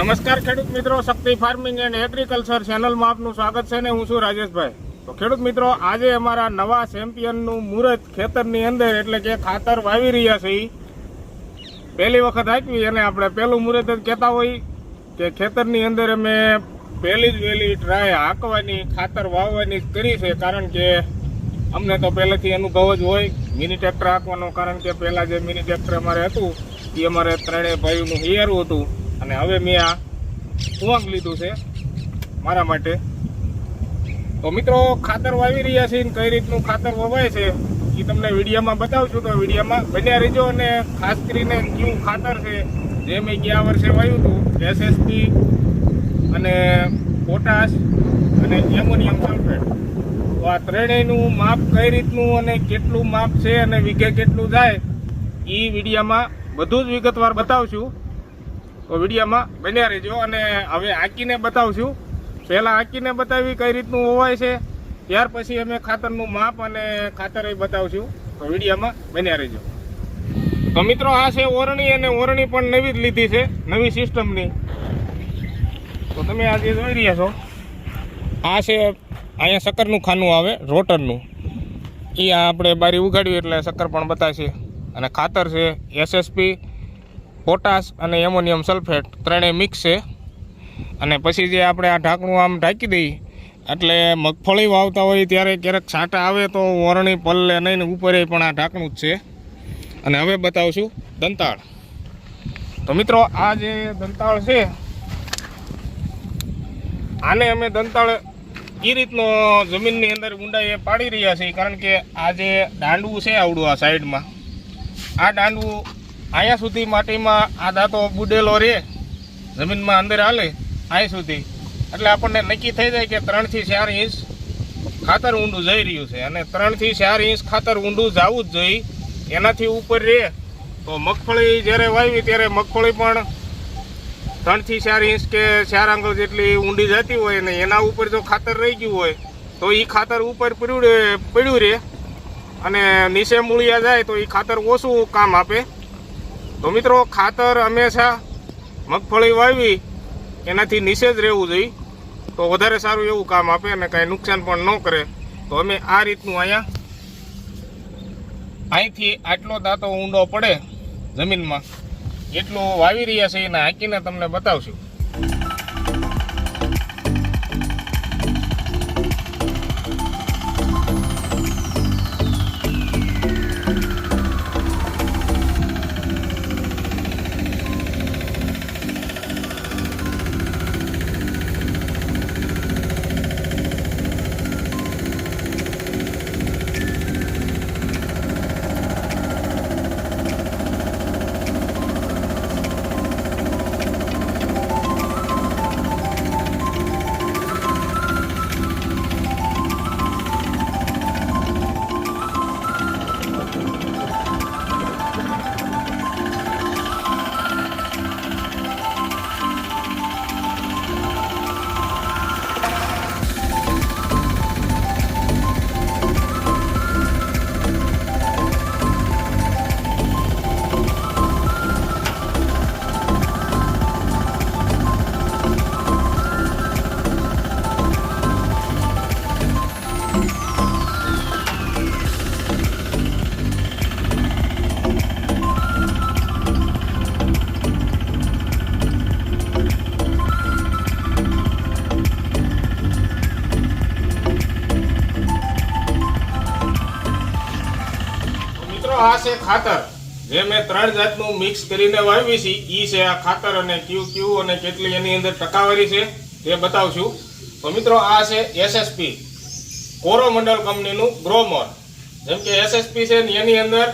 નમસ્કાર ખેડૂત મિત્રો, શક્તિ ફાર્મિંગ એન્ડ એગ્રીકલ્ચર ચેનલમાં આપનું સ્વાગત છે ને હું છું રાજેશભાઈ। તો ખેડૂત મિત્રો, આજે અમારા નવા ચેમ્પિયનનું મુહૂર્ત ખેતરની અંદર એટલે કે ખાતર વાવી રહ્યા છે। પહેલી વખત આપી અને આપણે પહેલું મુહૂર્ત જ કહેતા હોય કે ખેતરની અંદર અમે પહેલી જ વહેલી ટ્રાય હાંકવાની ખાતર વાવવાની કરી છે, કારણ કે અમને તો પહેલેથી અનુભવ જ હોય મિની ટ્રેક્ટર હાંકવાનો, કારણ કે પહેલાં જે મિની ટ્રેક્ટર અમારે હતું એ અમારે ત્રણેય ભાઈઓનું હિયારું હતું અને હવે મેં આ ઉમંગ લીધું છે મારા માટે। તો મિત્રો, ખાતર વાવી રહ્યા છે, કઈ રીતનું ખાતર વવાય છે એ તમને વિડીયોમાં બતાવશું। તો વિડીયોમાં બન્યા રહેજો અને ખાસ કરીને કયું ખાતર છે જે મેં ગયા વર્ષે વાવ્યું હતું, એસએસપી અને પોટાશ અને એમોનિયમ સલ્ફેટ। તો આ ત્રણેયનું માપ કઈ રીતનું અને કેટલું માપ છે અને વીઘે કેટલું જાય એ વિડીયોમાં બધું જ વિગતવાર બતાવશું। તો વિડીયોમાં બન્યા રહેજો અને હવે આંકીને બતાવશું। પહેલાં આંકીને બતાવી કઈ રીતનું હોવાય છે, ત્યાર પછી અમે ખાતરનું માપ અને ખાતર એ બતાવશું। તો વિડીયોમાં બન્યા રહેજો। તો મિત્રો, આ છે ઓરણી અને ઓરણી પણ નવી જ લીધી છે, નવી સિસ્ટમની। તો તમે આ જે જોઈ રહ્યા છો આ છે અહીંયા શક્કરનું ખાનું આવે રોટરનું, એ આપણે બારી ઉગાડ્યું એટલે શક્કર પણ બતાવશે। અને ખાતર છે એસએસપી, પોટાશ અને એમોનિયમ સલ્ફેટ ત્રણેય મિક્સ છે। અને પછી જે આપણે આ ઢાંકણું આમ ઢાંકી દઈએ એટલે મગફળી વાવતા હોય ત્યારે ક્યારેક છાંટા આવે તો ઓરણી પલ્લે નહીં ને ઉપર પણ આ ઢાંકણું જ છે। અને હવે બતાવશું દંતાળ। તો મિત્રો, આ જે દંતાળ છે આને અમે દંતાળ એ રીતનો જમીનની અંદર ઊંડાઈએ પાડી રહ્યા છીએ, કારણ કે આ જે દાંડવું છે આવડું આ સાઈડમાં, આ દાંડવું અહીંયા સુધી માટીમાં આ દાંતો બુડેલો રહે જમીનમાં અંદર હાલે અહીં સુધી, એટલે આપણને નક્કી થઈ જાય કે 3 થી 4 ઇંચ ખાતર ઊંડું જઈ રહ્યું છે। અને 3 થી 4 ઇંચ ખાતર ઊંડું જવું જ જોઈએ, એનાથી ઉપર રહે તો મગફળી જ્યારે વાવી ત્યારે મગફળી પણ 3 થી 4 ઇંચ કે 4 આંગળ જેટલી ઊંડી જતી હોય ને એના ઉપર જો ખાતર રહી ગયું હોય તો એ ખાતર ઉપર પડ્યું રહે અને નીચે મૂળિયા જાય તો એ ખાતર ઓછું કામ આપે। તો મિત્રો, ખાતર હંમેશા મગફળી વાવી એનાથી નીચે જ રહેવું જોઈએ તો વધારે સારું એવું કામ આપે અને કાંઈ નુકસાન પણ ન કરે। તો અમે આ રીતનું અહીંથી આટલો દાંતો ઊંડો પડે જમીનમાં એટલું વાવી રહ્યા છે એને હાંકીને તમને બતાવશું। આ છે ખાતર જે મેં 3 જાતનું મિક્સ કરીને વાવી છે, એ છે આ ખાતર અને ક્યુ અને કેટલી એની અંદર ટકાવારી છે તે બતાવશું। તો મિત્રો, આ છે એસએસપી કોરોમંડલ કંપનીનું ગ્રોમોર। જેમ કે એસએસપી છે એની અંદર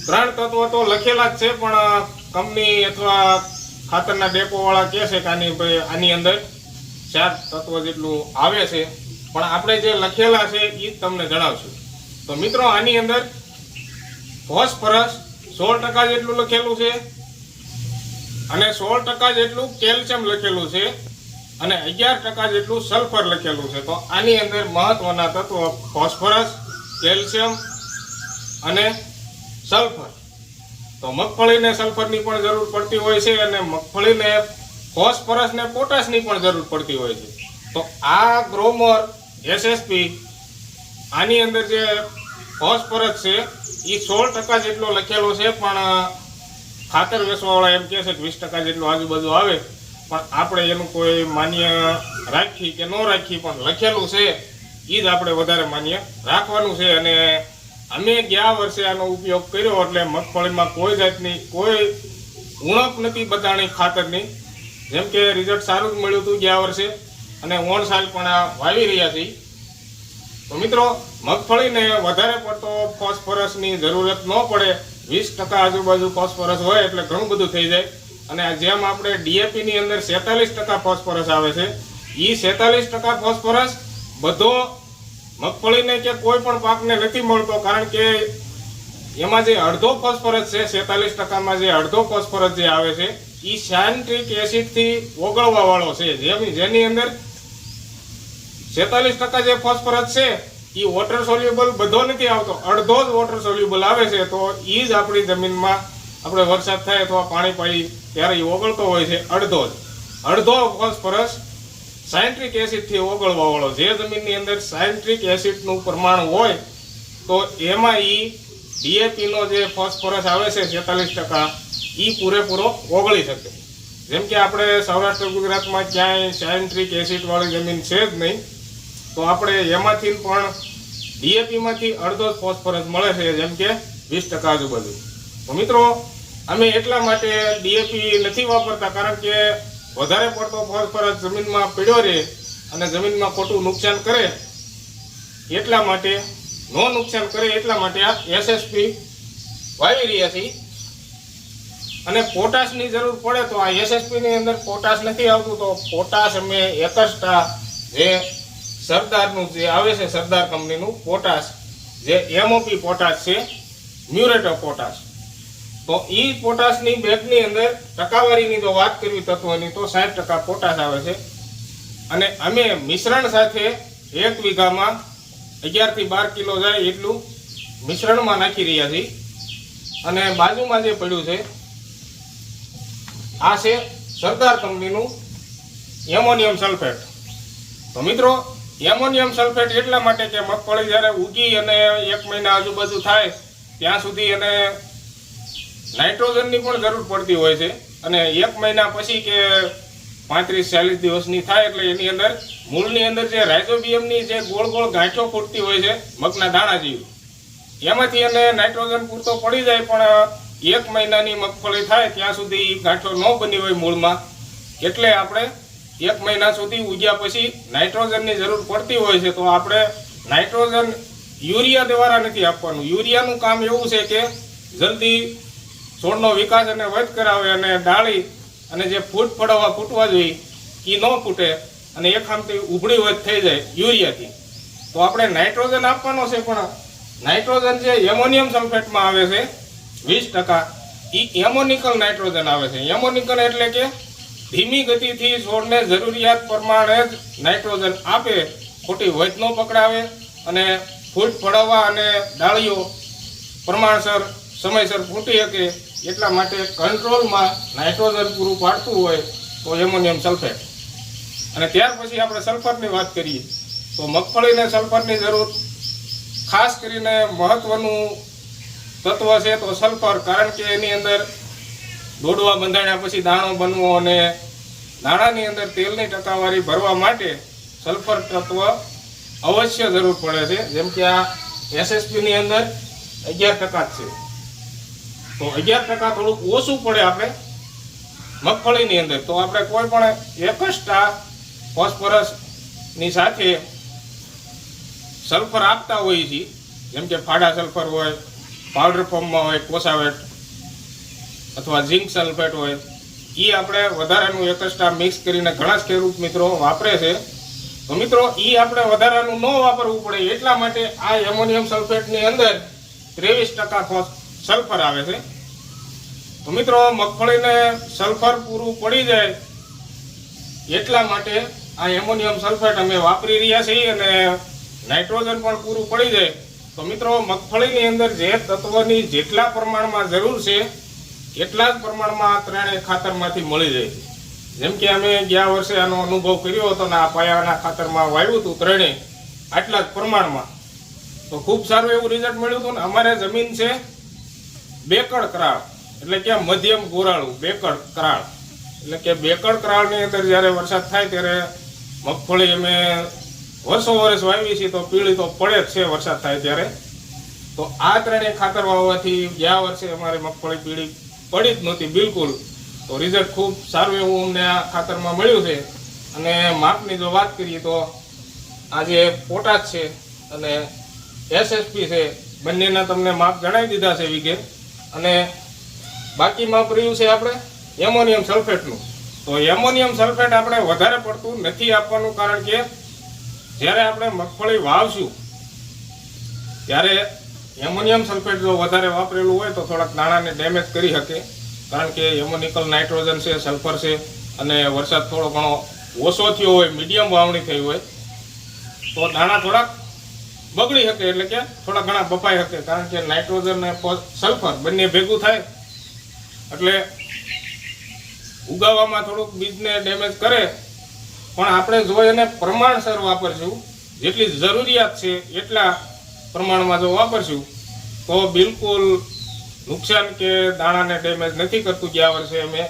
3 તત્વો તો લખેલા જ છે, પણ કંપની અથવા ખાતરના ડેપોવાળા કહે છે કે આની અંદર 4 તત્વો જેટલું આવે છે, પણ આપણે જે લખેલા છે એ જ તમને જણાવશું। તો મિત્રો, આની અંદર ફોસ્ફરસ 16% જેટલું લખેલું છે અને 16% જેટલું કેલ્શિયમ લખેલું છે અને 11% જેટલું સલ્ફર લખેલું છે। તો આની અંદર મહત્વના તત્વો ફોસ્ફરસ, કેલ્શિયમ અને સલ્ફર। તો મગફળીને સલ્ફરની પણ જરૂર પડતી હોય છે અને મગફળીને ફોસ્ફરસ ને પોટાશની પણ જરૂર પડતી હોય છે. તો આ ગ્રોમર એસએસપી આની અંદર જે ફોસ્ફરસ છે એ 16% જેટલો લખેલો છે, પણ ખાતર વેચવાવાળા એમ કહે છે કે 20% જેટલો આજુબાજુ આવે. પણ આપણે એનું કોઈ માન્ય રાખી કે ન રાખી, પણ લખેલું છે એ જ આપણે વધારે માન્ય રાખવાનું છે. અને અમે ગયા વર્ષે આનો ઉપયોગ કર્યો એટલે મગફળીમાં કોઈ જાતની કોઈ ઉણપ નથી બતાણી ખાતરની. જેમ કે રિઝલ્ટ સારું જ મળ્યું હતું ગયા વર્ષે, અને ઓણ સાલ પણ આ વાવી રહ્યા છીએ. તો મિત્રો, મગફળીને વધારે પડતો ફોસ્ફરસની જરૂરત ન પડે. 20% આજુબાજુ ફોસ્ફરસ હોય એટલે ઘણું બધું થઈ જાય. અને જેમ આપણે ડીએપીની અંદર 47% ફોસ્ફરસ આવે છે, એ 47% ફોસ્ફરસ બધો મગફળીને કે કોઈ પણ પાકને નથી મળતો. કારણ કે એમાં જે અડધો ફોસ્ફરસ છે, 47%માં જે અડધો ફોસ્ફરસ જે આવે છે એ સાયન્ટ્રિક એસિડથી ઓગળવા વાળો છે. જેની અંદર 47% જે ફોસ્ફરસ છે એ વોટર સોલ્યુબલ બધો નથી આવતો, અડધો જ વોટર સોલ્યુબલ આવે છે. તો એ જ આપણી જમીનમાં આપણે વરસાદ થાય અથવા પાણી પાઈ ત્યારે એ ઓગળતો હોય છે. અડધો ફોસ્ફરસ સાયન્ટ્રિક એસિડથી ઓગળવા વાળો. જે જમીનની અંદર સાયન્ટ્રિક એસિડનું પ્રમાણ હોય તો એમાં એ ડીએપીનો જે ફોસ્ફરસ આવે છે 47%, એ પૂરેપૂરો ઓગળી શકે. જેમ કે આપણે સૌરાષ્ટ્ર ગુજરાતમાં ક્યાંય સાયન્ટ્રિક એસિડવાળી જમીન છે જ નહીં, તો આપણે એમાંથી પણ ડીએપીમાંથી અડધો ફોસ્ફરસ મળે છે, જેમ કે 20% આજુબાજુ. તો મિત્રો, અમે એટલા માટે ડીએપી નથી વાપરતા, કારણ કે વધારે પડતો ફોસ્ફરસ જમીનમાં પીડ્યો રહે અને જમીનમાં ખોટું નુકસાન કરે. એટલા માટે નુકસાન કરે એટલા માટે આ એસએસપી વાવી રહ્યા છીએ. અને પોટાશની જરૂર પડે તો આ એસએસપીની અંદર પોટાશ નથી આવતું, તો પોટાશ અમે એકસ્ટ્રા જે સરદારનું જે આવે છે, સરદાર કંપનીનું પોટાશ, જે એમઓપી પોટાશ છે, મ્યુરેટ ઓફ પોટાશ, તો એ પોટાશની બેગની અંદર ટકાવારીની જો વાત કરવી તત્વની તો 60% પોટાશ આવે છે. અને અમે મિશ્રણ સાથે 1 વીઘામાં 11 થી 12 કિલો જાય એટલું મિશ્રણમાં નાખી રહ્યા છીએ. અને બાજુમાં જે પડ્યું છે આ છે સરદાર કંપનીનું એમોનિયમ સલ્ફેટ. તો મિત્રો, એમોનિયમ સલ્ફેટ એટલા માટે કે મગફળી જ્યારે ઉગી અને 1 મહિના આજુબાજુ થાય ત્યાં સુધી એને નાઇટ્રોજનની પણ જરૂર પડતી હોય છે. અને 1 મહિના પછી કે 35-40 દિવસની થાય એટલે એની અંદર મૂળની અંદર જે રાઇઝોબિયમની જે ગોળ ગોળ ગાંઠો ફૂટતી હોય છે મગના દાણા જેવી, એમાંથી એને નાઇટ્રોજન પૂરતો પડી જાય. પણ 1 મહિનાની મગફળી થાય ત્યાં સુધી ગાંઠો ન બની હોય મૂળમાં, એટલે આપણે 1 મહિના સુધી ઉગ્યા પછી નાઇટ્રોજનની જરૂર પડતી હોય છે. તો આપણે નાઇટ્રોજન યુરિયા દ્વારા નથી આપવાનું. યુરિયાનું કામ એવું છે કે જલ્દી છોડનો વિકાસ અને વધ કરાવે, અને ડાળી અને જે ફૂટવા જોઈએ એ ન ફૂટે અને એક આમથી ઉભળી વધ થઈ જાય યુરિયાથી. તો આપણે નાઇટ્રોજન આપવાનો છે, પણ નાઇટ્રોજન જે એમોનિયમ સલ્ફેટમાં આવે છે 20%, એ એમોનિકલ નાઇટ્રોજન આવે છે. એમોનિકલ એટલે કે ધીમી ગતિથી છોડને જરૂરિયાત પ્રમાણે જ નાઇટ્રોજન આપે, ખોટી વધ ન પકડાવે અને ફૂટ ફળવવા અને ડાળીઓ પ્રમાણસર સમયસર ફૂટી શકે. એટલા માટે કંટ્રોલમાં નાઇટ્રોજન પૂરું પાડતું હોય તો એમોનિયમ સલ્ફેટ. અને ત્યાર પછી આપણે સલ્ફરની વાત કરીએ તો મગફળીને સલ્ફરની જરૂર ખાસ કરીને મહત્વનું તત્વ છે તો સલ્ફર. કારણ કે એની અંદર દોડવા બંધાણ્યા પછી દાણો બનવો અને દાણાની અંદર તેલની ટકાવારી ભરવા માટે સલ્ફર તત્વ અવશ્ય જરૂર પડે છે. જેમ કે આ એસએસપીની અંદર 11% છે, તો 11% થોડુંક ઓછું પડે આપણે મગફળીની અંદર. તો આપણે કોઈ પણ એકસ્ટ્રા ફોસ્ફરસની સાથે સલ્ફર આપતા હોઈએ છીએ. જેમ કે ફાડા સલ્ફર હોય, પાવડર ફોર્મમાં હોય, કોસાવેટ અથવા ઝિંક સલ્ફેટ હોય, એ આપણે વધારાનું એકસ્ટ્રા મિક્સ કરીને ઘણા ખેડૂત મિત્રો વાપરે છે. તો મિત્રો, એ આપણે વધારાનું ન વાપરવું પડે એટલા માટે આ એમોનિયમ સલ્ફેટની અંદર 23% સલ્ફર આવે છે. તો મિત્રો, મગફળીને સલ્ફર પૂરું પડી જાય એટલા માટે આ એમોનિયમ સલ્ફેટ અમે વાપરી રહ્યા છીએ અને નાઇટ્રોજન પણ પૂરું પડી જાય. તો મિત્રો, મગફળીની અંદર જે તત્વની જેટલા પ્રમાણમાં જરૂર છે એટલા જ પ્રમાણમાં આ ત્રણેય ખાતરમાંથી મળી જાય છે. જેમ કે અમે ગયા વર્ષે આનો અનુભવ કર્યો હતો ને આ પાયાના ખાતરમાં વાવ્યું હતું ત્રણેય આટલા જ પ્રમાણમાં, તો ખૂબ સારું એવું રિઝલ્ટ મળ્યું હતું. ને અમારે જમીન છે બેકડ કરાળ, એટલે કે મધ્યમ ગોરાળું બેકડ કરાળ, એટલે કે બેકડ કરાળની અંદર જ્યારે વરસાદ થાય ત્યારે મગફળી અમે વર્ષો વર્ષ વાવી છીએ તો પીળી તો પડે જ છે વરસાદ થાય ત્યારે. તો આ ત્રણેય ખાતર વાવવાથી ગયા વર્ષે અમારે મગફળી પીળી પડી જ નહોતી બિલકુલ. તો રિઝલ્ટ ખૂબ સારું એવું અમને આ ખાતરમાં મળ્યું છે. અને માપની જો વાત કરીએ તો આ જે પોટાશ છે અને એસએસપી છે બંનેના તમને માપ જણાવી દીધા છે વીઘે. અને બાકી માપ રહ્યું છે આપણે એમોનિયમ સલ્ફેટનું. તો એમોનિયમ સલ્ફેટ આપણે વધારે પડતું નથી આપવાનું, કારણ કે જ્યારે આપણે મગફળી વાવશું ત્યારે એમોનિયમ સલ્ફેટ જો વધારે વાપરેલું હોય તો થોડાક દાણાને ડેમેજ કરી શકે, કારણ કે એમોનિકલ નાઇટ્રોજન છે, સલ્ફર છે, અને વરસાદ થોડો ઘણો ઓછો થયો હોય, મીડિયમ વાવણી થઈ હોય તો દાણા થોડાક બગડી શકે, એટલે કે થોડા ઘણા બફાઈ શકે, કારણ કે નાઇટ્રોજન અને સલ્ફર બંને ભેગું થાય એટલે ઉગાવવામાં થોડુંક બીજને ડેમેજ કરે. પણ આપણે જો એને પ્રમાણસર વાપરશું, જેટલી જરૂરિયાત છે એટલા પ્રમાણમાં જો વાપરશું તો બિલકુલ નુકસાન કે દાણાને ડેમેજ નથી કરતું. ગયા વર્ષે અમે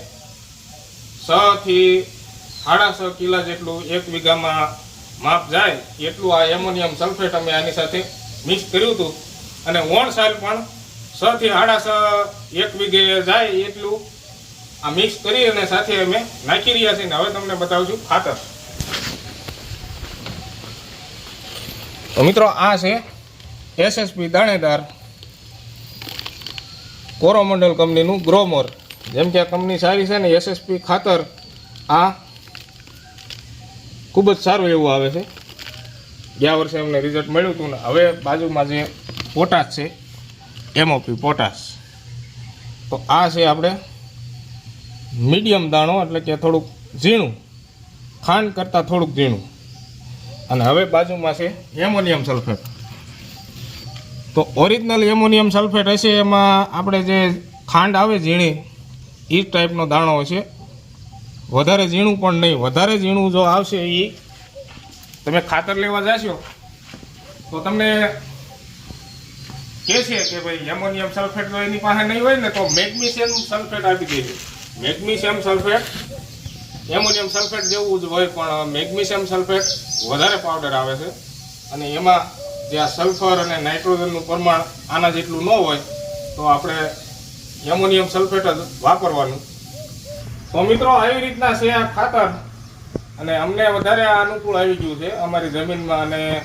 6 થી 6.5 કિલા જેટલું એક વીઘામાં માપ જાય એટલું આ એમોનિયમ સલ્ફેટ અમે આની સાથે મિક્સ કર્યું હતું. અને ઓણ સાલ પણ 6 થી 6.5 એક વીઘે જાય એટલું આ મિક્સ કરી અને સાથે અમે નાખી રહ્યા છીએ. હવે તમને બતાવું છું ખાતર. તો મિત્રો આ છે એસએસપી દાણેદાર કોરોમંડલ કંપનીનું ગ્રોમોર. જેમ કે આ કંપની સારી છે ને, એસએસપી ખાતર આ ખૂબ જ સારું એવું આવે છે. ગયા વર્ષે અમને રિઝલ્ટ મળ્યું હતું ને. હવે બાજુમાં જે પોટાશ છે એમઓપી પોટાશ, તો આ છે આપણે મીડિયમ દાણો, એટલે કે થોડુંક ઝીણું, ખાંડ કરતાં થોડુંક ઝીણું. અને હવે બાજુમાં છે એમોનિયમ સલ્ફેટ. તો ઓરિજિનલ એમોનિયમ સલ્ફેટ હશે એમાં આપણે જે ખાંડ આવે ઝીણી એ ટાઈપનો દાણો હશે, વધારે ઝીણું પણ નહીં. વધારે ઝીણું જો આવશે એ તમે ખાતર લેવા જશો તો તમને કહે છે કે ભાઈ એમોનિયમ સલ્ફેટ જો એની પાસે નહીં હોય ને તો મેગ્નીશિયમ સલ્ફેટ આપી દેજો. મેગ્નીશિયમ સલ્ફેટ એમોનિયમ સલ્ફેટ જેવું જ હોય, પણ મેગ્નીશિયમ સલ્ફેટ વધારે પાવડર આવે છે. અને એમાં જે આ સલ્ફર અને નાઇટ્રોજનનું પ્રમાણ આના જેટલું ન હોય તો આપણે એમોનિયમ સલ્ફેટ જ વાપરવાનું. તો મિત્રો આવી રીતના છે આ ખાતર, અને અમને વધારે આ અનુકૂળ આવી ગયું છે અમારી જમીનમાં. અને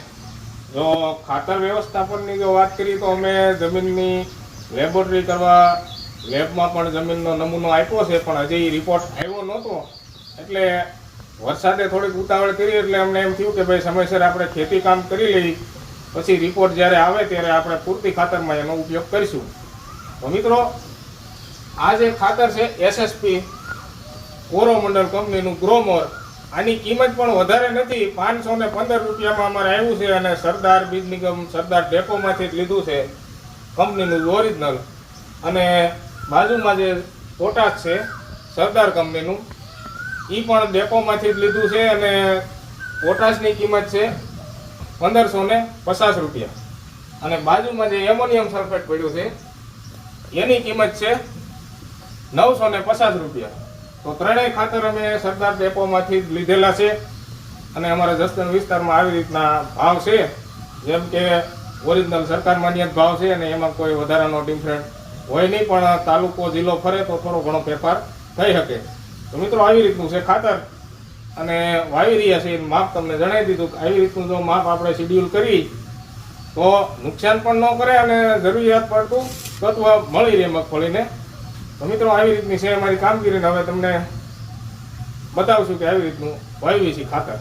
જો ખાતર વ્યવસ્થાપનની જો વાત કરીએ તો અમે જમીનની લેબોરેટરી કરવા લેબમાં પણ જમીનનો નમૂનો આપ્યો છે, પણ હજી રિપોર્ટ આવ્યો નહોતો. એટલે વરસાદે થોડીક ઉતાવળ કરી એટલે અમને એમ થયું કે ભાઈ સમયસર આપણે ખેતી કામ કરી લઈએ, પછી રિપોર્ટ જ્યારે આવે ત્યારે આપણે પૂરતી ખાતરમાં એનો ઉપયોગ કરીશું. તો મિત્રો આ જે ખાતર છે એસએસપી કોરોમંડલ કંપનીનું ગ્રોમોર, આની કિંમત પણ વધારે નથી, 515 રૂપિયામાં અમારે આવ્યું છે. અને સરદાર બીજ નિગમ સરદાર ડેપોમાંથી જ લીધું છે કંપનીનું ઓરિજિનલ. અને બાજુમાં જે પોટાશ છે સરદાર કંપનીનું એ પણ ડેપોમાંથી જ લીધું છે. અને પોટાશની કિંમત છે 1550 રૂપિયા. અને બાજુમાં જે એમોનિયમ સલ્ફેટ પડ્યું છે એની કિંમત છે 950 રૂપિયા. તો ત્રણેય ખાતર અમે સરદાર ડેપોમાંથી જ લીધેલા છે. અને અમારા જસદણ વિસ્તારમાં આવી રીતના ભાવ છે, જેમ કે ઓરિજિનલ સરકાર માન્ય ભાવ છે, અને એમાં કોઈ વધારાનો ડિફરન્ટ હોય નહીં. પણ તાલુકો જિલ્લો ફરે તો થોડો ઘણો ફેરફાર થઈ શકે. તો મિત્રો આવી રીતનું છે ખાતર, અને વાવી રહ્યા છે એનું માપ તમને જણાવી દીધું. આવી રીતનું જો માપ આપણે શેડ્યુલ કરી તો નુકસાન પણ ન કરે અને જરૂરિયાત પડતું તત્વ મળી રહે મગફળીને. તો મિત્રો આવી રીતની છે અમારી કામગીરીને હવે તમને બતાવશું કે આવી રીતનું વાવી છે ખાતર.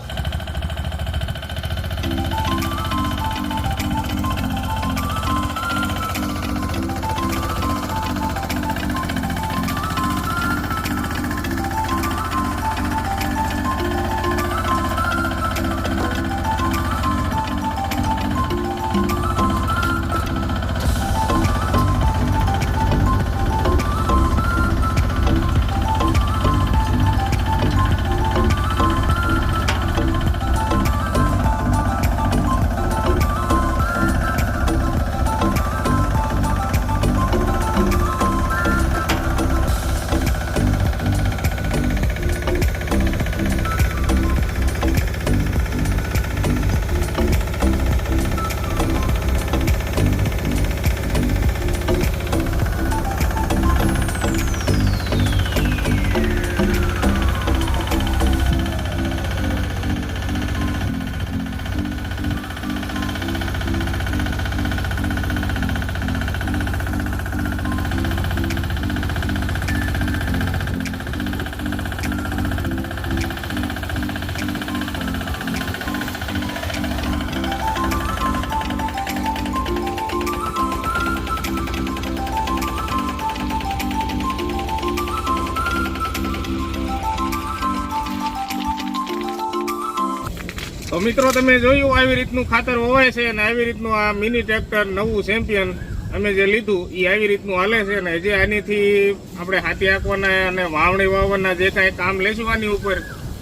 મિત્રો તમે જોયું આવી રીતનું ખાતર વવાય છે અને આવી રીતનું આ મિની ટ્રેક્ટર નવું ચેમ્પિયન અમે જે લીધું એ આવી રીતનું હાલે છે ને જે આનીથી આપણે હાથી હાંકવાના અને વાવણી વાવવાના જે કાંઈ કામ લેશું આની ઉપર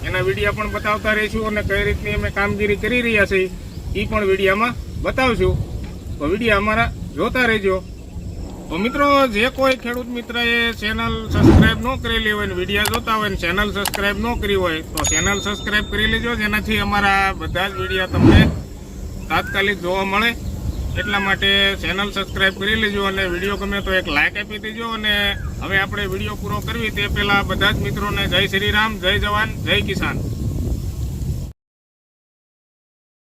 એના વિડીયો પણ બતાવતા રહીશું અને કઈ રીતની અમે કામગીરી કરી રહ્યા છીએ એ પણ વિડીયોમાં બતાવશું. તો વિડીયો અમારા જોતા રહેજો. તો મિત્રો જે કોઈ ખેડૂત મિત્રએ ચેનલ સબસ્ક્રાઇબ ન કરેલી હોય ને વિડીયો જોતા હોય ને ચેનલ સબસ્ક્રાઇબ ન કરી હોય તો ચેનલ સબસ્ક્રાઇબ કરી લેજો, જેનાથી અમારા બધા જ વિડીયો તમને તાત્કાલિક જોવા મળે. એટલા માટે ચેનલ સબસ્ક્રાઇબ કરી લેજો અને વિડીયો ગમે તો એક લાઇક આપી દેજો. અને હવે આપણે વિડીયો પૂરો કરવી તે પહેલાં બધા જ મિત્રોને જય શ્રી રામ, જય જવાન, જય કિસાન.